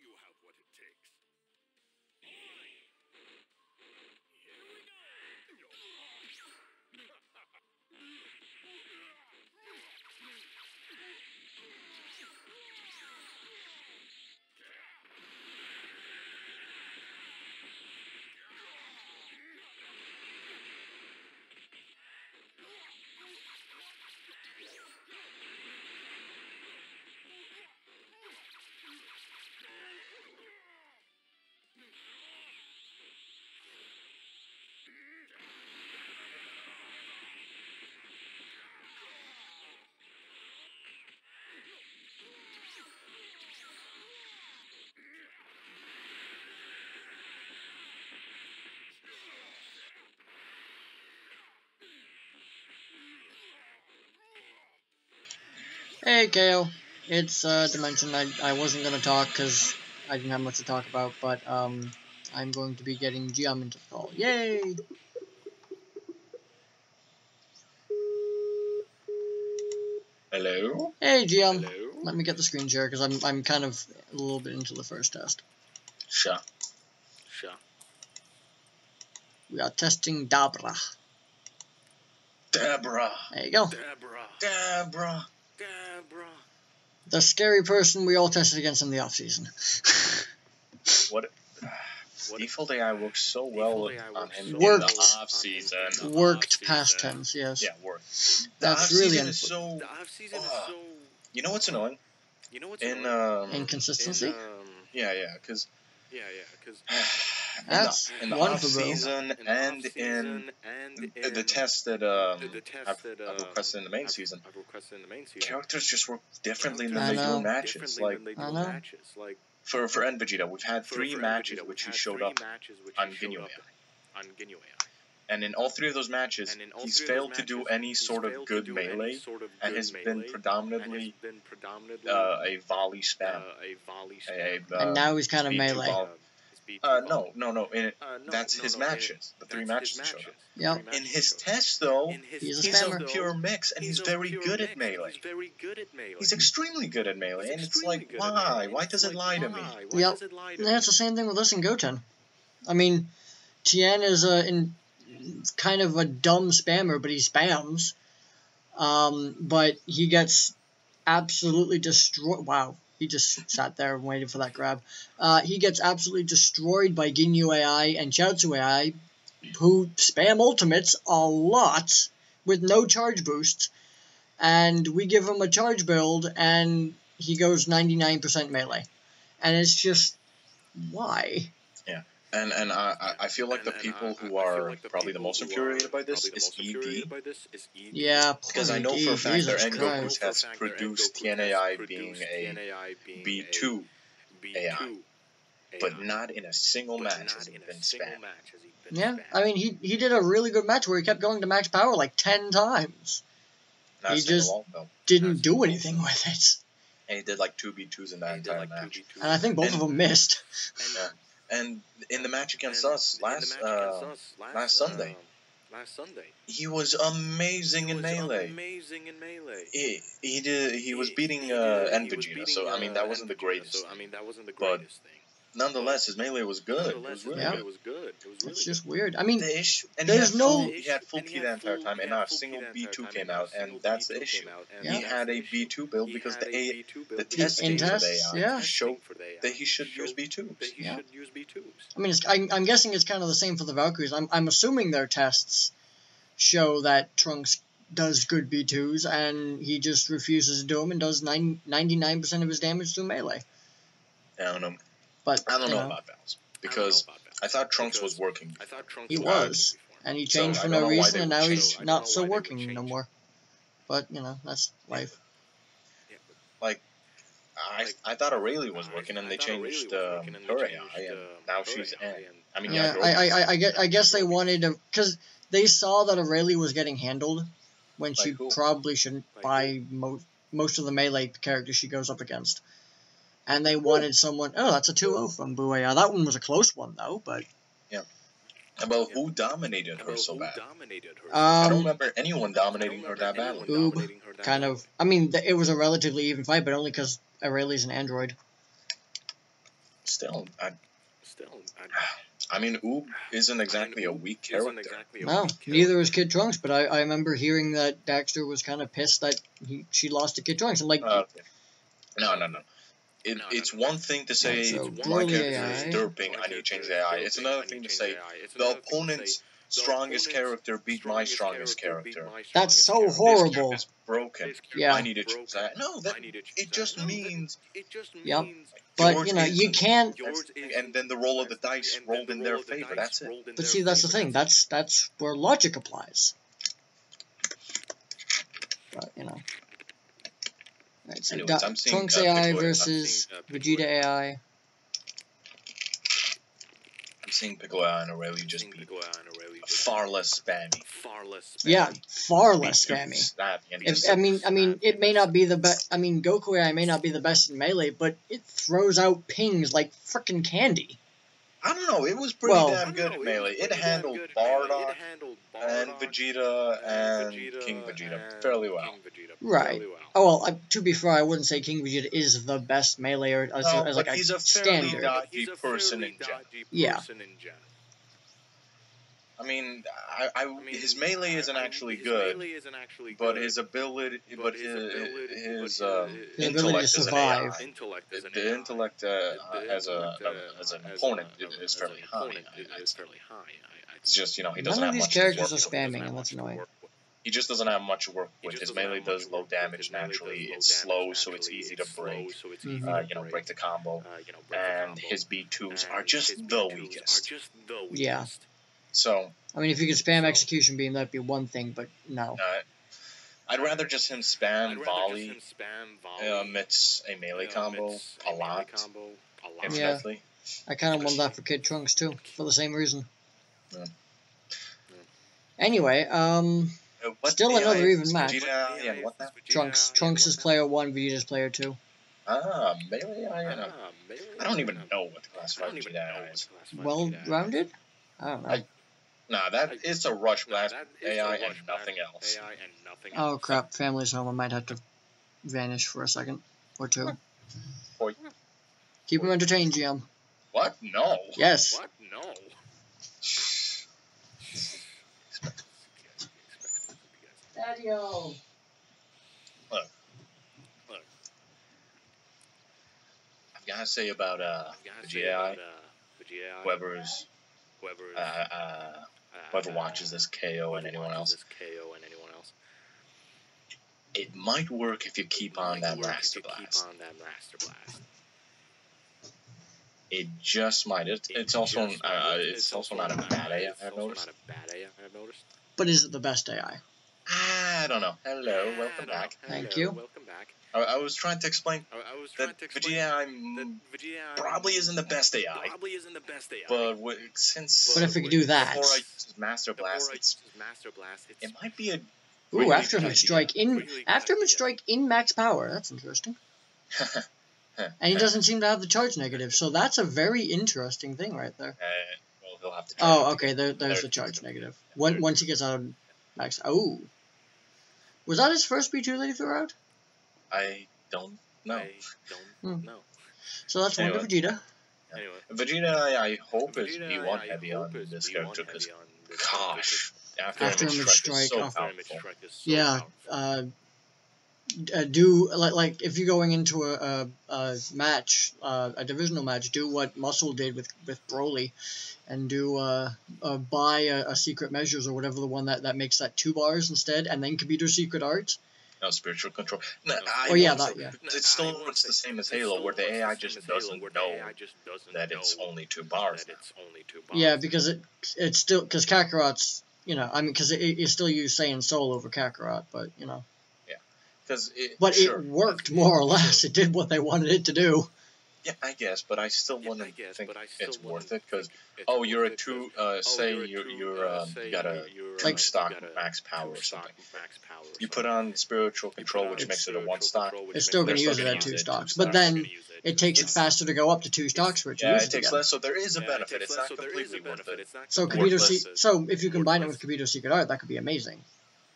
you have what it takes. Here we go. Hey Kale, it's Dimension. I wasn't gonna talk because I didn't have much to talk about, but I'm going to be getting Geom into the call. Yay! Hello? Hey Geom, Hello? let me get the screen share because I'm kind of a little bit into the first test. Sure. We are testing Dabura. Dabura. There you go. Dabura. The scary person we all tested against in the off season. What? Default AI works so well on him in Worked. the off season. Worked past tense, yes. Yeah, worked. The That's off really season is so. You know what's annoying? Inconsistency. Yeah, because. That's in the one off for Buu. season and in the test that I've requested in the main season, characters just work differently than I they do know. in matches. Like I know. for End Vegeta, we've had 3 matches which he showed up on Ginyu AI. And in all 3 of those matches, he's failed to do any sort of good melee and has been predominantly a volley spam. And now he's kind of speed melee. 2 volley. No. That's his matches. The 3 matches he showed up. Yep. In his test, though, He's a he's a spammer. pure mix, and he's very good at melee. He's extremely good at melee, and it's like, why? Why does it lie to me? Yep. That's the same thing with us in Goten. I mean, Tien is kind of a dumb spammer, but he spams. But he gets absolutely destroyed. Wow, he just sat there and waited for that grab. He gets absolutely destroyed by Ginyu AI and Chiaotzu AI, who spam ultimates a lot with no charge boosts. And we give him a charge build, and he goes 99% melee. And it's just, why? Yeah. And I feel like the people who are probably the most infuriated by this is ED. Yeah, because I know for a fact their Engoku has produced TNAI being a B2 AI, but not in a single match has he been spammed. Yeah, I mean, he did a really good match where he kept going to max power like 10 times. He just didn't do anything with it. And he did like 2 B2s in that entire match. And I think both of them missed. And in the match against us last Sunday, he was amazing in melee. He was beating End Vegeta, so I mean that wasn't the greatest thing. But nonetheless, his melee was good. It was really good. It's just weird. I mean, he had full Ki the entire time, and not a single B2 came out, and that's the issue. Yeah. He had a B2 build because the testing for the AI showed that he should use B2s. Yeah. I mean, I'm guessing it's kind of the same for the Valkyries. I'm assuming their tests show that Trunks does good B2s, and he just refuses to do them and does 99% of his damage through melee. I don't know. But I don't know about balance, because I thought Trunks was working. He was, and he changed for no reason, and now he's not so working no more. But, that's life. Like, I thought Aurelia was working, and they changed her AI, and now she's N. I mean, I guess they wanted to, because they saw that Aurelia was getting handled when she probably shouldn't buy most of the melee characters she goes up against. And they wanted someone. Oh, that's a 2-0 from Buu AI. That one was a close one, though. But yeah. About who dominated her so bad? I don't remember anyone dominating her that badly. Oob, kind of. I mean, it was a relatively even fight, but only because Aurelia's an android. Still, I mean, Oob isn't exactly a weak character. No, neither is Kid Trunks, but I remember hearing that Daxter was kind of pissed that she lost to Kid Trunks. I'm like, no. It's one thing to say so my Broly character AI. is derping, I need to change the AI. It's another thing to say the opponent's strongest character beat my strongest character. That's so This horrible. character's broken. Yeah. I need to choose that. No, it just means. Yep. But George you know, you can't. And then the roll of the dice rolled in their favor. That's it. But see, that's the thing. That's where logic applies. But you know. Right, so Anyways, I'm seeing, Trunks AI Piccolo, versus Vegeta AI. I'm seeing Piccolo and Aurelio just be far less spammy. Yeah, far less spammy. I mean, it may not be the best. I mean, Goku AI may not be the best in Melee, but it throws out pings like frickin' candy. I don't know. It was pretty damn good at Melee. It handled Bardock and Vegeta and King Vegeta fairly well. Right. Oh well. To be fair, I wouldn't say King Vegeta is the best Melee as like he's a standard. fairly dodgy person in general. Yeah. I mean, his melee isn't actually good, but his ability, his intellect to as an survive. AI, the intellect as an opponent is fairly high. It's just, you know, he doesn't have much. None of these characters are spamming, and that's annoying. He just doesn't have much to work with. His melee does low damage naturally. It's slow, so it's easy to break. You know, break the combo. And his B2s are just the weakest. Yeah. So, I mean, if you could spam execution beam, that'd be one thing, but no. I'd rather just him spam volley amidst a melee combo a lot, infinitely. Yeah, I kind of want that for Kid Trunks too, for the same reason. Yeah. Anyway, still another even match. Vegeta, yeah, what now? Trunks is player 1, Vegeta's player 2. Melee, I don't even know what the classified Vegeta is. Well-rounded? I don't know. Nah, it's a Rush Blast AI and nothing else. Oh crap, family's home. I might have to vanish for a second or two. Boy. Keep him entertained, GM. What? No. Yes. What? No. Daddy-o. Look. I've got to say about Vegeta, whoever watches this KO and anyone else, it might work if you keep on that Master Blast. It just might. It's also not a bad AI, I've noticed. But is it the best AI? I don't know. Hello, welcome back. Thank you. I was trying to explain that Vegeta probably isn't the best AI. But But if we could do that. Before I use Master Blast, it might be a... Ooh, Aftermath Strike in max power. That's interesting. And he doesn't seem to have the charge negative, so that's a very interesting thing right there. Well, he'll have to... Oh, okay, there's the charge negative. Once he gets out of max... Oh. Was that his first B2 that he threw out? I don't know. So that's one to Vegeta. Anyway. Vegeta, I hope is B1 heavy on this character, because, gosh, After-Image Strike is so powerful. Yeah, do like if you're going into a match, a divisional match, do what Muscle did with Broly, and do buy a secret measures or whatever, the one that makes that 2 bars instead, and then computer secret art. No, spiritual control. It still works the same as Halo, where the AI just doesn't know that it's only 2 bars. Yeah, because it's still, because Kakarot's, you know, I mean, because it still used Saiyan Soul over Kakarot, but you know. It worked more or less. It did what they wanted it to do. Yeah, I guess, but I still wouldn't think it's worth it, because, you're a 2, say you got a 2 stock max power or something. You put on spiritual control, which makes it a 1 stock. It's still going to use it at 2 stocks, but then it takes it faster to go up to 2 stocks for it to use it. Yeah, it takes less, so there is a benefit. It's not completely worth it. So if you combine it with computer secret art, that could be amazing.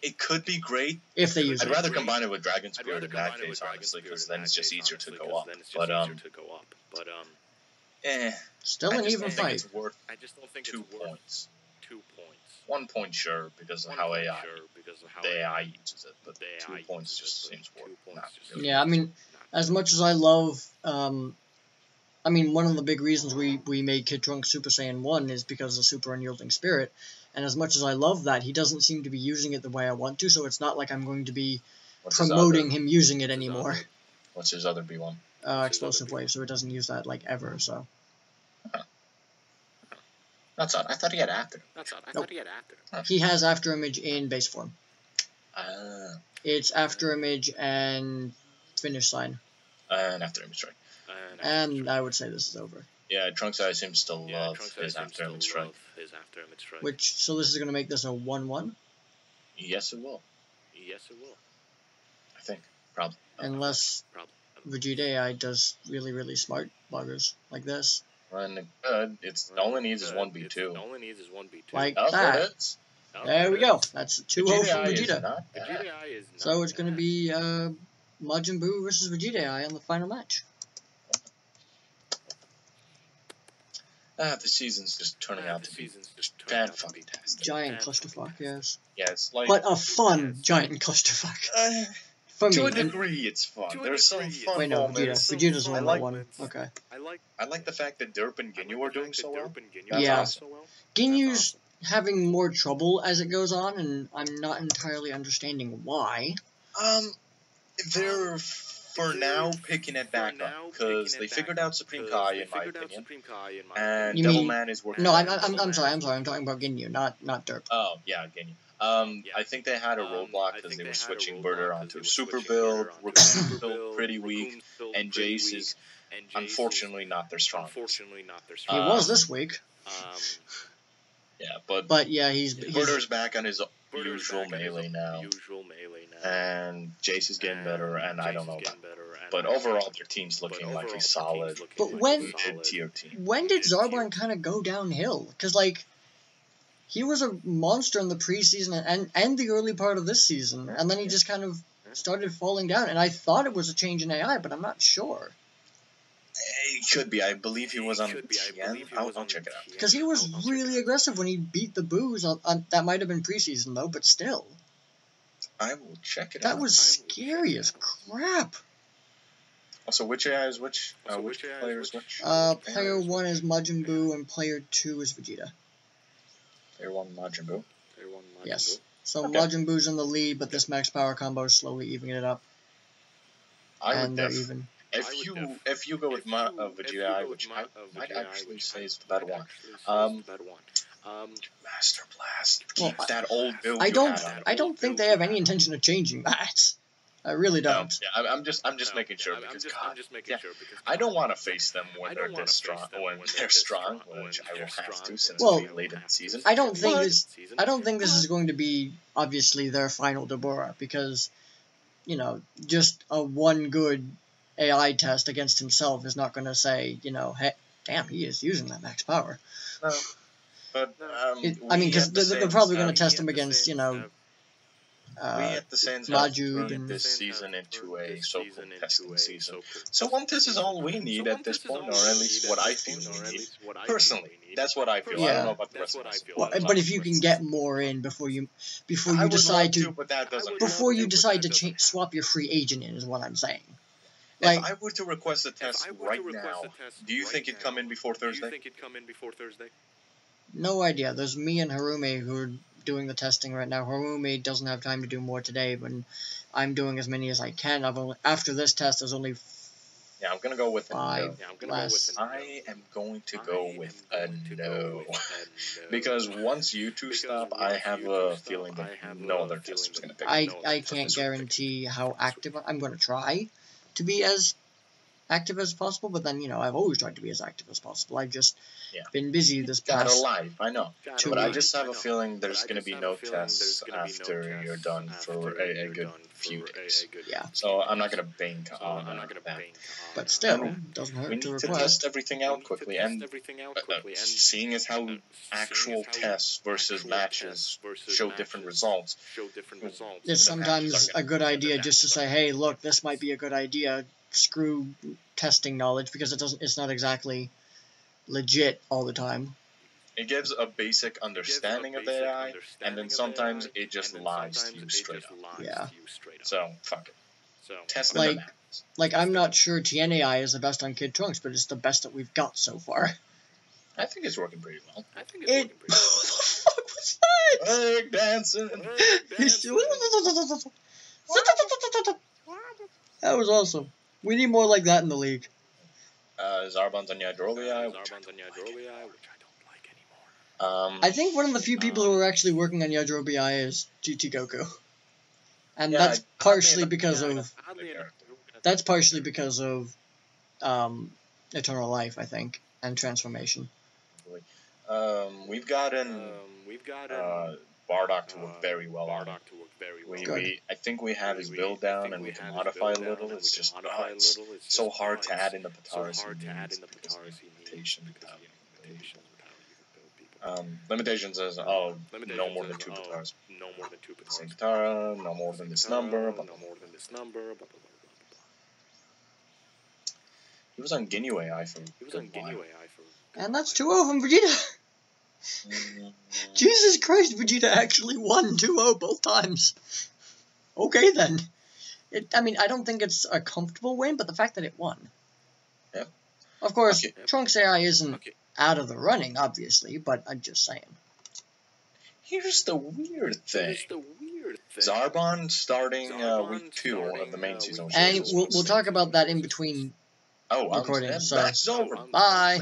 It could be great. If they use I'd rather combine it with Dragon Spirit in that case, honestly, because then it's just easier to go up. But Still I an just even don't think fight. it's worth 2 points. 1 point, sure, because of how the AI uses it, but 2 points just seems worth not really. Yeah, I mean, as much as I love, I mean, one of the big reasons we made Kid Trunks Super Saiyan 1 is because of Super Unyielding Spirit, and as much as I love that, he doesn't seem to be using it the way I want to, so it's not like I'm going to be promoting him using it anymore. What's his other B1? Explosive Wave, so it doesn't use that, like, ever, so. That's odd. I thought he had After. Nope. He has After Image in base form. It's After Image and Finish Sign. And After Image Strike. And I would say this is over. Yeah, Trunks I seems to love his After Image Strike. Which, so this is going to make this a 1-1? Yes, it will. I think. Probably. Unless Vegeta AI does really, really smart buggers like this. And all it needs is 1B2. Like Oh, that. There it is. There we go. That's 2-0 from Is Vegeta. not bad. So it's going to be Majin Buu versus Vegeta AI on the final match. The season's just turning out to be just fan-fucking-tastic. Giant clusterfuck, yes. Yeah, it's like... But a fun giant clusterfuck. For me. To a degree, it's fun. There's some fun Wait, no, moments. Vegeta's won that one. Okay. I like the fact that Derp and Ginyu are doing so well. Yeah. Awesome. Ginyu's having more trouble as it goes on, and I'm not entirely understanding why. They're for now picking it back up because they figured out Supreme Kai, in my opinion, and Devilman is working. No, I'm sorry. I'm talking about Ginyu, not Derp. Oh yeah, Ginyu. I think they had a roadblock because they were switching Burter onto Super build. Rook's build pretty weak, and Jace is unfortunately not their strongest. He was this week. Yeah, but yeah, he's Burter's back on his usual melee now, and Jace is getting better, and I don't know about that. But overall, their team's looking like a solid mid-tier team. When did Zarbon kind of go downhill? Because, like, he was a monster in the preseason and the early part of this season, and then he just kind of started falling down, and I thought it was a change in AI, but I'm not sure. It could be. I believe he was on Tien. I'll check it out. Because he was really aggressive when he beat the Boos. That might have been preseason, though, but still. I will check it out. That out. was scary as crap. Also, which AI is which? Which player is which? Player 1 is Majin Buu, and player 2 is Vegeta. Player 1, Majin Buu? Yes. So Majin Buu's in the lead, but this max power combo is slowly evening it up. And they're even. If you go with Vegeta, which I might actually say is the better one, Master Blast, keep that old build. I don't think they have any intention of changing that. I really don't. No, yeah, I'm just making sure because I don't want to face them when they're this strong. Which I will have to since it's late in the season. I don't think this is going to be obviously their final Dabura because, you know, just a one good AI test against himself is not going to say, you know, hey, damn, he is using that max power. No, but I mean, because they're probably going to test him against, you know, we at the Sands have turned this season into a so-called testing season. So one test is all we need at this point, or at least what I feel we need. Personally, that's what I feel. Yeah. I don't know about the rest of us. Well, but if you can get more in before you decide to swap your free agent in, is what I'm saying. Like, if I were to request a test right now, do you think it'd come in before Thursday? No idea. There's me and Harume who are doing the testing right now. Harume doesn't have time to do more today, but I'm doing as many as I can. After this test, there's only I'm gonna go with 5 less. I am going to go with a no. Because once you two stop, I have a feeling that no other test is gonna pick. I can't guarantee how active I'm going to try to be as active as possible, but then, you know, I've always tried to be as active as possible. I've just been busy this past I know. But I just have a feeling there's going to be no tests after you're done for a good few days. Yeah. So I'm not going to bank on that. But still, doesn't hurt to request. We need to test everything out quickly, and seeing as how actual tests versus matches show different results. It's sometimes a good idea just to say, hey, look, this might be a good idea. Screw testing knowledge because it's not exactly legit all the time. It gives a basic understanding of the AI, and then sometimes it just lies to you straight up. Yeah. So, fuck it. Test the Like, dynamics. like I'm not sure TNAI is the best on Kid Trunks, but it's the best that we've got so far. I think it's working pretty well. What the fuck was that? Break dancing. That was awesome. We need more like that in the league. Zarbon's on Yadroli, which I don't like anymore. I think one of the few people who are actually working on Yadro BI is GT Goku. And Yeah, that's partially because of Eternal Life, I think, and Transformation. We've gotten Bardock to work very well on it. I think we have his build down and we can modify a little. It's just it's so hard to add in the Pataras he needs because of the limitations is no more than 2 Pataras. Same Patara, no more than this number. Blah, blah, blah. He was on Ginyu AI for a good while. And that's 2-0 from Vegeta. Jesus Christ, Vegeta actually won 2-0 both times. Okay then. I mean, I don't think it's a comfortable win, but the fact that it won. Yeah. Of course, Trunks AI isn't out of the running, obviously, but I'm just saying. Here's the weird thing. Zarbon starting week 2 of the main season. And we'll talk about that in between recordings. So, over. bye.